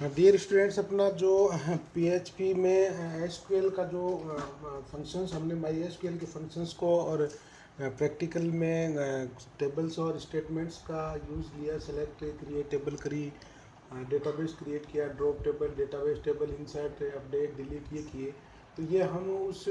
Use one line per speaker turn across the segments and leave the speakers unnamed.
Dear students, अपना जो PHP में एसक्यूएल का जो फंक्शंस हमने माई एसक्यूएल के फंक्शंस को और प्रैक्टिकल में टेबल्स और स्टेटमेंट्स का यूज़ लिया, सेलेक्ट क्रिएट टेबल करी, डेटाबेस क्रिएट किया, drop table, database table, insert, update, delete ये किए। तो ये हम उस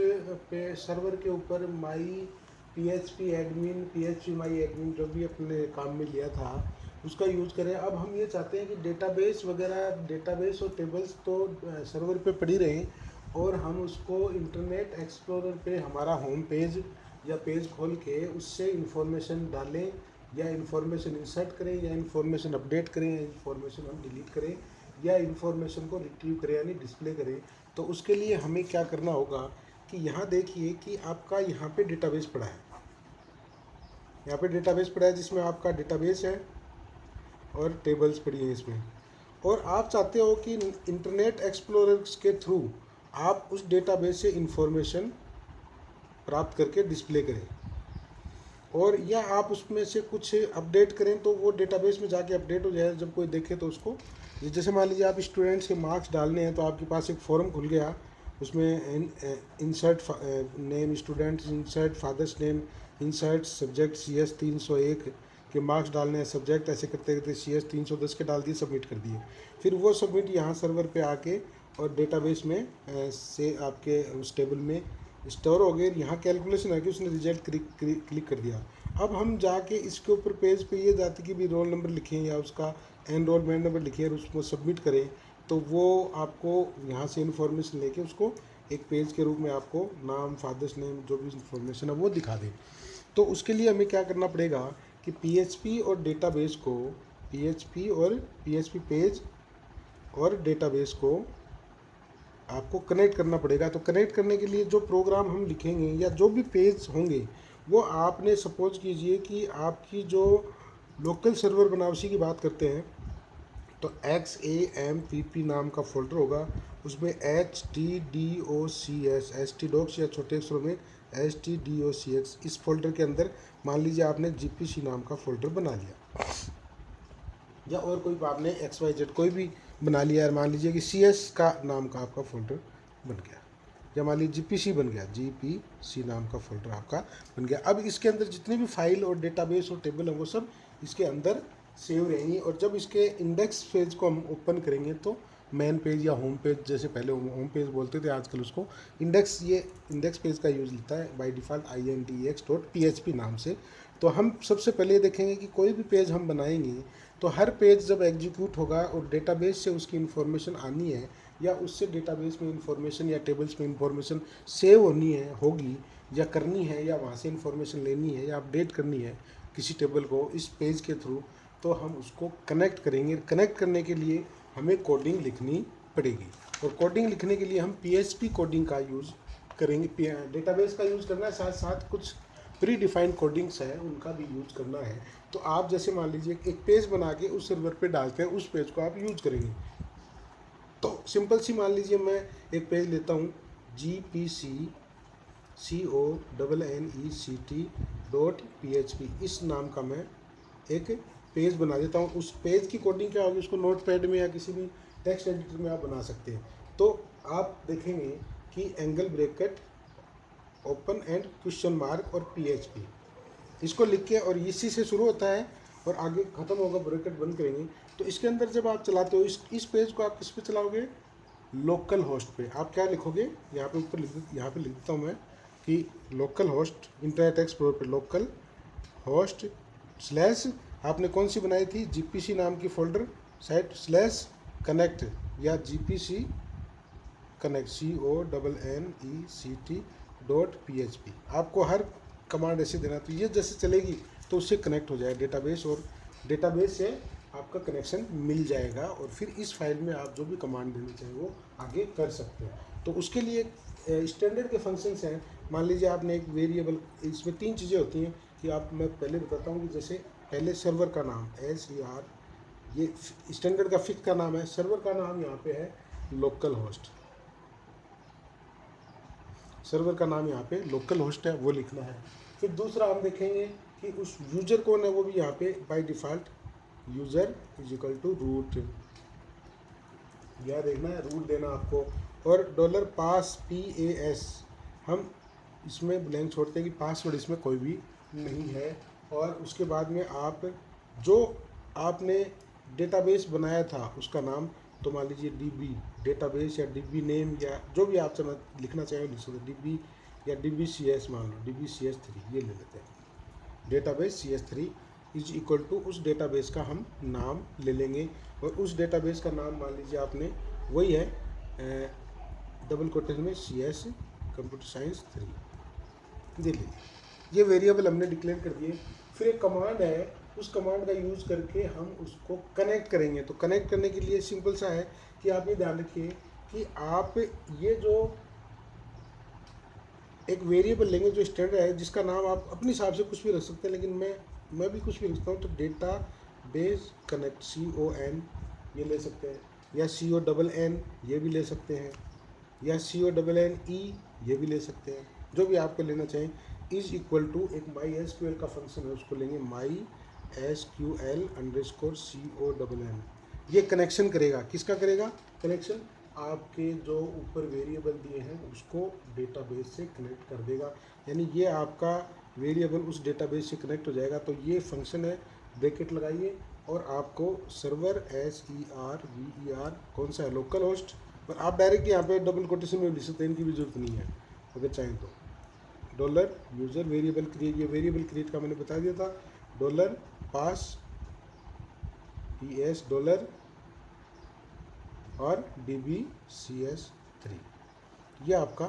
पे सर्वर के ऊपर my PHP admin, PHP my admin जो भी अपने काम में लिया था उसका यूज़ करें। अब हम ये चाहते हैं कि डेटाबेस वगैरह, डेटाबेस और टेबल्स तो सर्वर पे पड़ी रहें और हम उसको इंटरनेट एक्सप्लोरर पे हमारा होम पेज या पेज खोल के उससे इंफॉर्मेशन डालें या इंफॉर्मेशन इंसर्ट करें या इंफॉर्मेशन अपडेट करें या इंफॉर्मेशन हम डिलीट करें या इंफॉर्मेशन को रिट्रीव करें यानी डिस्प्ले करें। तो उसके लिए हमें क्या करना होगा कि यहाँ देखिए कि आपका यहाँ पे डेटाबेस पड़ा है, यहाँ पे डेटाबेस पड़ा है जिसमें आपका डेटाबेस है और टेबल्स पड़ी है इसमें, और आप चाहते हो कि इंटरनेट एक्सप्लोरर के थ्रू आप उस डेटाबेस से इंफॉर्मेशन प्राप्त करके डिस्प्ले करें और या आप उसमें से कुछ अपडेट करें तो वो डेटाबेस में जाके अपडेट हो जाए जब कोई देखे तो उसको। जैसे मान लीजिए आप स्टूडेंट्स के मार्क्स डालने हैं तो आपके पास एक फॉर्म खुल गया, उसमें insert name students, insert father's name, insert subject CS 301 के मार्क्स डालने हैं, सब्जेक्ट ऐसे करते करते CS 310 के डाल दिए, सबमिट कर दिए। फिर वो सबमिट यहाँ सर्वर पे आके और डेटाबेस में से आपके उस टेबल में स्टोर हो गए। यहाँ कैलकुलेशन है कि उसने रिजल्ट क्लिक कर दिया। अब हम जाके इसके ऊपर पेज पे ये जाते कि भी रोल नंबर लिखें या उसका एनरोलमेंट नंबर लिखें और उसको सबमिट करें, तो वो आपको यहाँ से इन्फॉर्मेशन लेके उसको एक पेज के रूप में आपको नाम, फादर्स नेम, जो भी इन्फॉर्मेशन है वो दिखा दें। तो उसके लिए हमें क्या करना पड़ेगा कि पीएचपी और डेटाबेस को, पीएचपी और पीएचपी पेज और डेटाबेस को आपको कनेक्ट करना पड़ेगा। तो कनेक्ट करने के लिए जो प्रोग्राम हम लिखेंगे या जो भी पेज होंगे वो आपने, सपोज कीजिए कि आपकी जो लोकल सर्वर बना उसी की बात करते हैं, तो XAMPP नाम का फोल्डर होगा, उसमें HTDOCS, HTDOCS या छोटे अक्षरों में HTDOCS, इस फोल्डर के अंदर मान लीजिए आपने GPC नाम का फोल्डर बना लिया या और कोई आपने XYZ कोई भी बना लिया है, मान लीजिए कि CS का नाम का आपका फोल्डर बन गया या मान लीजिए GPC बन गया, GPC नाम का फोल्डर आपका बन गया। अब इसके अंदर जितनी भी फाइल और डेटाबेस और टेबल है वो सब इसके अंदर सेव रहेंगी और जब इसके इंडेक्स पेज को हम ओपन करेंगे तो मेन पेज या होम पेज, जैसे पहले होम पेज बोलते थे आजकल उसको इंडेक्स, ये इंडेक्स पेज का यूज़ लेता है बाय डिफ़ॉल्ट index.php नाम से। तो हम सबसे पहले देखेंगे कि कोई भी पेज हम बनाएंगे तो हर पेज जब एग्जीक्यूट होगा और डेटाबेस से उसकी इन्फॉर्मेशन आनी है या उससे डेटाबेस में इंफॉर्मेशन या टेबल्स में इंफॉर्मेशन सेव होनी है, होगी या करनी है, या वहाँ से इंफॉर्मेशन लेनी है या अपडेट करनी है किसी टेबल को इस पेज के थ्रू, तो हम उसको कनेक्ट करेंगे। कनेक्ट करने के लिए हमें कोडिंग लिखनी पड़ेगी और कोडिंग लिखने के लिए हम PHP कोडिंग का यूज़ करेंगे। डेटाबेस का यूज़ करना है, साथ साथ कुछ प्री डिफाइंड कोडिंग्स है उनका भी यूज़ करना है। तो आप जैसे मान लीजिए एक पेज बना के उस सर्वर पे डालते हैं, उस पेज को आप यूज़ करेंगे। तो सिंपल सी मान लीजिए मैं एक पेज लेता हूँ, GPC.NECT.PHP, इस नाम का मैं एक पेज बना देता हूँ। उस पेज की कोडिंग क्या होगी, उसको नोटपैड में या किसी भी टेक्स्ट एडिटर में आप बना सकते हैं। तो आप देखेंगे कि angle bracket, open and question mark और PHP, इसको लिख के, और इसी से शुरू होता है और आगे ख़त्म होगा, ब्रैकेट बंद करेंगे। तो इसके अंदर जब आप चलाते हो इस पेज को आप किस पे चलाओगे, लोकल होस्ट पे। आप क्या लिखोगे, यहाँ पे ऊपर यहाँ पे लिख देता हूँ मैं कि लोकल होस्ट, इंटरनेट एक्सप्लोरर पे लोकल होस्ट स्लैश, आपने कौन सी बनाई थी, GPC नाम की फोल्डर साइट, स्लैश कनेक्ट या GPC कनेक्ट CONNECT.PHP। आपको हर कमांड ऐसे देना, तो ये जैसे चलेगी तो उससे कनेक्ट हो जाए डेटाबेस और डेटाबेस से आपका कनेक्शन मिल जाएगा और फिर इस फाइल में आप जो भी कमांड देनी चाहिए वो आगे कर सकते हैं। तो उसके लिए स्टैंडर्ड के फंक्शंस हैं। मान लीजिए आपने एक वेरिएबल, इसमें 3 चीज़ें होती हैं कि आप, मैं पहले बताता हूँ कि जैसे पहले सर्वर का नाम SER, ये स्टैंडर्ड का फिक्स का नाम है, सर्वर का नाम यहाँ पे है लोकल होस्ट, सर्वर का नाम यहाँ पे लोकल होस्ट है वो लिखना है। फिर दूसरा हम देखेंगे कि उस यूज़र कौन है, वो भी यहाँ पे by default user is equal to root, यह देखना है, रूट देना आपको। और डॉलर पास PAS हम इसमें ब्लैंक छोड़ते हैं कि पासवर्ड इसमें कोई भी नहीं है। और उसके बाद में आप जो आपने डेटाबेस बनाया था उसका नाम, तो मान लीजिए DB डेटाबेस या DB नेम या जो भी आप लिखना चाहें लिख सकते, DB या DBCS मान लो, DBCS3 ये ले लेते हैं। Database CS3 is equal to उस डेटाबेस का हम नाम ले लेंगे। और उस डेटाबेस का नाम मान लीजिए आपने वही है डबल कोटेशन में CS कंप्यूटर साइंस 3 दे लीजिए। ये वेरिएबल हमने डिक्लेयर कर दिए। फिर एक कमांड है, उस कमांड का यूज़ करके हम उसको कनेक्ट करेंगे। तो कनेक्ट करने के लिए सिंपल सा है कि आप ये ध्यान रखिए कि आप ये जो एक वेरिएबल लेंगे जो स्टैंडर्ड है, जिसका नाम आप अपने हिसाब से कुछ भी रख सकते हैं, लेकिन मैं भी कुछ भी रखता हूँ। तो डेटा बेस कनेक्ट CON ये ले सकते हैं, या CONN ये भी ले सकते हैं, या CONNE ये भी ले सकते हैं, जो भी आपको लेना चाहें। इज इक्वल टू एक MySQL का फंक्शन है, उसको लेंगे MySQL _CONN। ये कनेक्शन करेगा, किसका करेगा कनेक्शन? आपके जो ऊपर वेरिएबल दिए हैं उसको डेटाबेस से कनेक्ट कर देगा। यानी ये आपका वेरिएबल उस डेटाबेस से कनेक्ट हो जाएगा। तो ये फंक्शन है, ब्रैकेट लगाइए और आपको सर्वर SERVER कौन सा है, लोकल होस्ट। और आप डायरेक्ट यहाँ पे डबल कोटेशन में लिख सकते हैं, इनकी भी जरूरत नहीं है अगर चाहें तो। डॉलर यूज़र वेरिएबल क्रिएट, ये वेरिएबल क्रिएट का मैंने बता दिया था। डॉलर पास PS डॉलर और DBCS3 ये आपका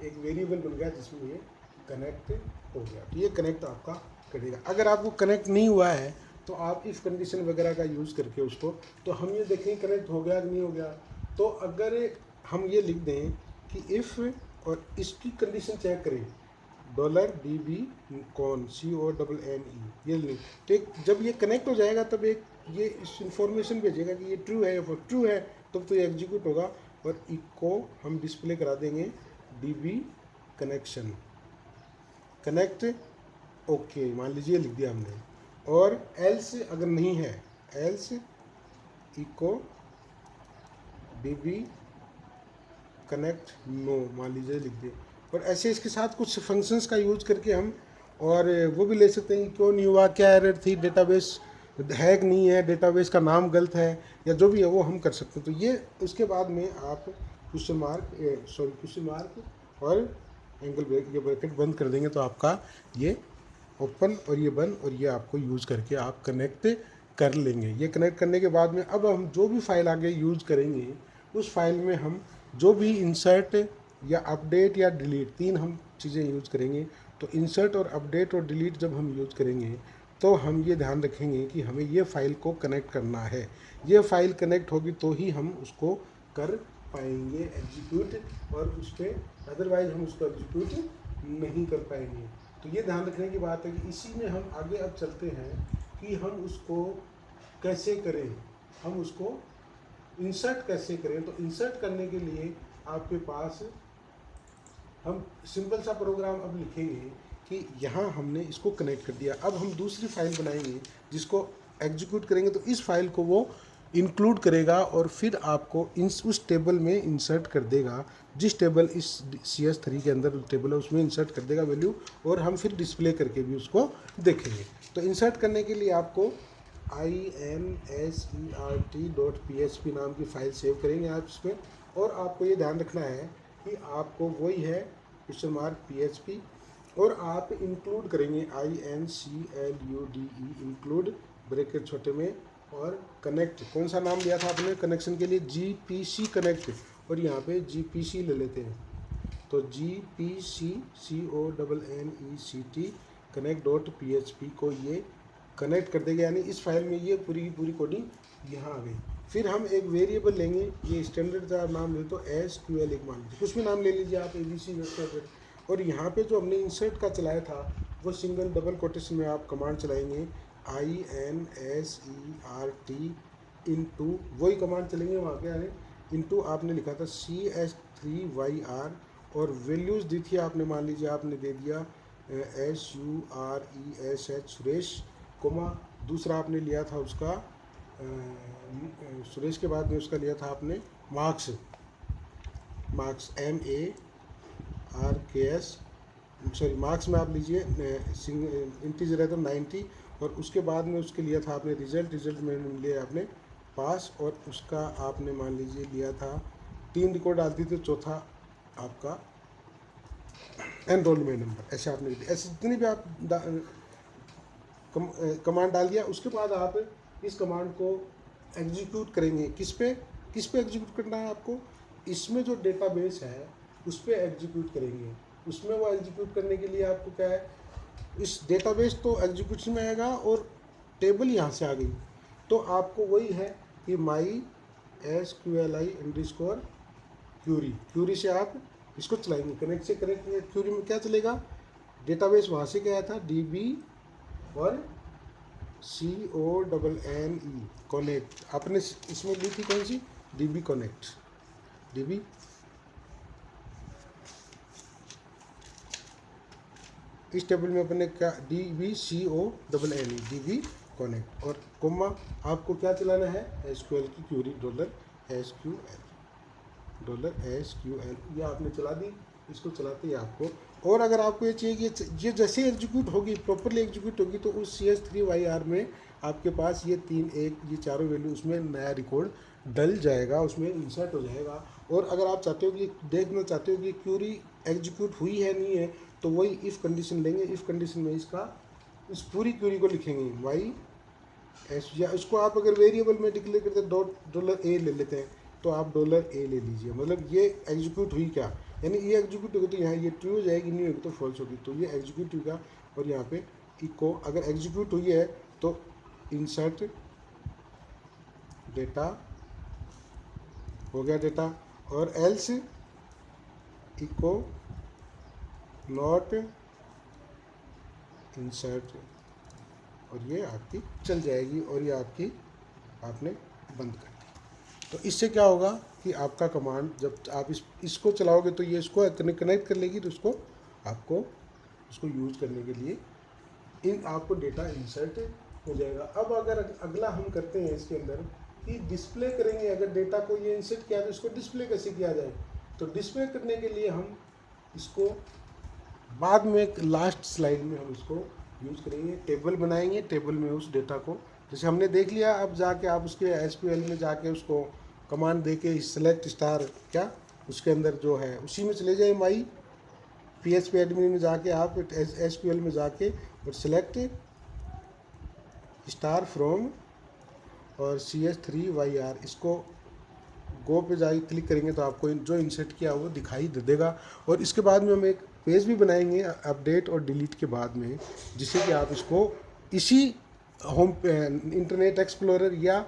एक वेरिएबल बन गया जिसमें ये कनेक्ट हो गया। तो ये कनेक्ट आपका करेगा। अगर आपको कनेक्ट नहीं हुआ है तो आप इफ़ कंडीशन वगैरह का यूज़ करके उसको, तो हम ये देखें कनेक्ट हो गया कि नहीं हो गया। तो अगर हम ये लिख दें कि इफ़ और इसकी कंडीशन चेक करें, $DB CONNE ये लिख, तो जब ये कनेक्ट हो जाएगा तब एक ये इस इंफॉर्मेशन भेजेगा कि ये ट्रू है या ट्रू है, तब तो ये एग्जीक्यूट होगा। और इको हम डिस्प्ले करा देंगे DB कनेक्शन कनेक्ट ओके, मान लीजिए लिख दिया हमने। और एल्स अगर नहीं है, else echo DB connect no मान लीजिए लिख दिए। और ऐसे इसके साथ कुछ फंक्शंस का यूज करके हम और वो भी ले सकते हैं, क्यों नहीं हुआ, क्या एरर थी, डेटाबेस है कि नहीं है, डेटाबेस का नाम गलत है, या जो भी है वो हम कर सकते हैं। तो ये उसके बाद में आप क्वेश्चन मार्क और एंगल ब्रेक, ये ब्रैकेट बंद कर देंगे तो आपका ये ओपन और ये बंद, और ये आपको यूज़ करके आप कनेक्ट कर लेंगे। ये कनेक्ट करने के बाद में अब हम जो भी फाइल आगे यूज़ करेंगे उस फाइल में हम जो भी इंसर्ट या अपडेट या डिलीट, 3 हम चीज़ें यूज़ करेंगे। तो इंसर्ट और अपडेट और डिलीट जब हम यूज़ करेंगे तो हम ये ध्यान रखेंगे कि हमें ये फ़ाइल को कनेक्ट करना है। ये फ़ाइल कनेक्ट होगी तो ही हम उसको कर पाएंगे एग्जीक्यूट, और उस पर अदरवाइज हम उसको एग्जीक्यूट नहीं कर पाएंगे। तो ये ध्यान रखने की बात है कि इसी में हम आगे अब चलते हैं कि हम उसको कैसे करें, हम उसको इंसर्ट कैसे करें। तो इंसर्ट करने के लिए आपके पास हम सिंपल सा प्रोग्राम अब लिखेंगे कि यहाँ हमने इसको कनेक्ट कर दिया। अब हम दूसरी फाइल बनाएंगे जिसको एग्जीक्यूट करेंगे, तो इस फाइल को वो इंक्लूड करेगा और फिर आपको उस टेबल में इंसर्ट कर देगा। जिस टेबल इस CS3 के अंदर टेबल है उसमें इंसर्ट कर देगा वैल्यू, और हम फिर डिस्प्ले करके भी उसको देखेंगे। तो इंसर्ट करने के लिए आपको insert.php नाम की फ़ाइल सेव करेंगे आप इसमें। और आपको ये ध्यान रखना है कि आपको वही है PHP, और आप इंक्लूड करेंगे INCLUDE इंक्लूड ब्रैकेट छोटे में, और कनेक्ट कौन सा नाम दिया था आपने कनेक्शन के लिए, GPC कनेक्ट, और यहाँ पे GPC ले लेते हैं। तो GPC CONNECT connect.php को ये कनेक्ट कर देगा, यानी इस फाइल में ये पूरी की पूरी कोडिंग यहाँ आ गई। फिर हम एक वेरिएबल लेंगे, ये स्टैंडर्ड का नाम ले तो SQL एक मान लीजिए, कुछ भी नाम ले लीजिए आप, ABC वेक्टर। और यहाँ पे जो हमने इंसर्ट का चलाया था वो सिंगल डबल कोटेशन में आप कमांड चलाएंगे INSERT इंटू, वही कमांड चलेंगे वहाँ के आने, इंटू आपने लिखा था CS3YR, और वैल्यूज़ दी थी आपने, मान लीजिए आपने दे दिया SURESH सुरेश, कोमा दूसरा आपने लिया था उसका सुरेश के बाद में उसका लिया था आपने मार्क्स MARKS, सॉरी मार्क्स में आप लीजिए इंटीजर है तो 90, और उसके बाद में उसके लिया था आपने रिजल्ट में लिया आपने पास, और उसका आपने मान लीजिए लिया था 3 रिकॉर्ड डालती थी, चौथा आपका एनरोलमेंट नंबर, ऐसे आपने लिया। ऐसे जितनी भी आप कमांड डाल दिया, उसके बाद आप इस कमांड को एग्जीक्यूट करेंगे। किस पे एग्जीक्यूट करना है आपको? इसमें जो डेटाबेस है उस पर एग्जीक्यूट करेंगे। उसमें वो एग्जीक्यूट करने के लिए आपको क्या है, इस डेटाबेस तो एग्जीक्यूशन में आएगा और टेबल यहाँ से आ गई, तो आपको वही है कि MySQLi क्यूरी से आप इसको चलाएंगे। कनेक्ट क्यूरी में क्या चलेगा, डेटाबेस वहाँ से गया था DB और CONNE कनेक्ट, आपने इसमें ली थी कौन सी, DB कनेक्ट, DB इस टेबल में अपने क्या DBCONNE DB कनेक्ट, और कोमा आपको क्या चलाना है, SQL की क्यूरी $SQL ये आपने चला दी। इसको चलाते ही आपको, और अगर आपको ये चाहिए कि ये जैसे एग्जीक्यूट होगी, प्रॉपरली एग्जीक्यूट होगी, तो उस CS3YR में आपके पास ये 3 1 ये चारों वैल्यू उसमें नया रिकॉर्ड डल जाएगा, उसमें इंसर्ट हो जाएगा। और अगर आप चाहते हो कि देखना चाहते हो कि क्यूरी एग्जीक्यूट हुई है नहीं है, तो वही इफ़ कंडीशन लेंगे। इफ़ कंडीशन में इस पूरी क्यूरी को लिखेंगे $S, या इसको आप अगर वेरिएबल में डिक्लेयर करते हैं $A ले लेते हैं, तो आप $A ले लीजिए, मतलब ये एग्जीक्यूट हुई क्या, यानी ये एग्जीक्यूट होगी तो यहाँ ये ट्रू हो जाएगी, नहीं होगी तो फॉल्स होगी, तो ये एग्जीक्यूट होगा। और यहाँ पे इको अगर एग्जीक्यूट हुई है तो इंसर्ट डेटा हो गया डेटा, और एल्स इको नॉट इंसर्ट, और ये आपकी चल जाएगी, और ये आपने बंद कर दी। तो इससे क्या होगा कि आपका कमांड जब आप इसको चलाओगे तो ये इसको कनेक्ट कर लेगी, तो आपको उसको यूज करने के लिए आपको डेटा इंसर्ट हो जाएगा। अब अगर अगला हम करते हैं इसके अंदर कि डिस्प्ले करेंगे, अगर डेटा को ये इंसर्ट किया तो इसको डिस्प्ले कैसे किया जाए, तो डिस्प्ले करने के लिए हम इसको बाद में एक लास्ट स्लाइड में हम इसको यूज़ करेंगे। टेबल बनाएंगे, टेबल में उस डेटा को जैसे हमने देख लिया, अब जाके आप उसके SQL में जाके उसको कमांड दे के सेलेक्ट स्टार क्या उसके अंदर जो है उसी में चले जाए, माई PHP एडमिन में जाके आप SQL में जाके और सेलेक्ट स्टार फ्रॉम और CS3YR, इसको गो पे जाके क्लिक करेंगे तो आपको जो इंसर्ट किया वो दिखाई दे देगा। और इसके बाद में हम एक पेज भी बनाएंगे अपडेट और डिलीट के बाद में, जिससे कि आप इसको इसी होम इंटरनेट एक्सप्लोरर या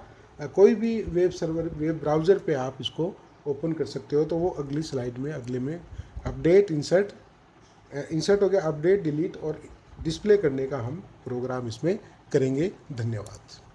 कोई भी वेब ब्राउज़र पे आप इसको ओपन कर सकते हो। तो वो अगली स्लाइड में अगले में अपडेट इंसर्ट हो गया, अपडेट डिलीट और डिस्प्ले करने का हम प्रोग्राम इसमें करेंगे। धन्यवाद।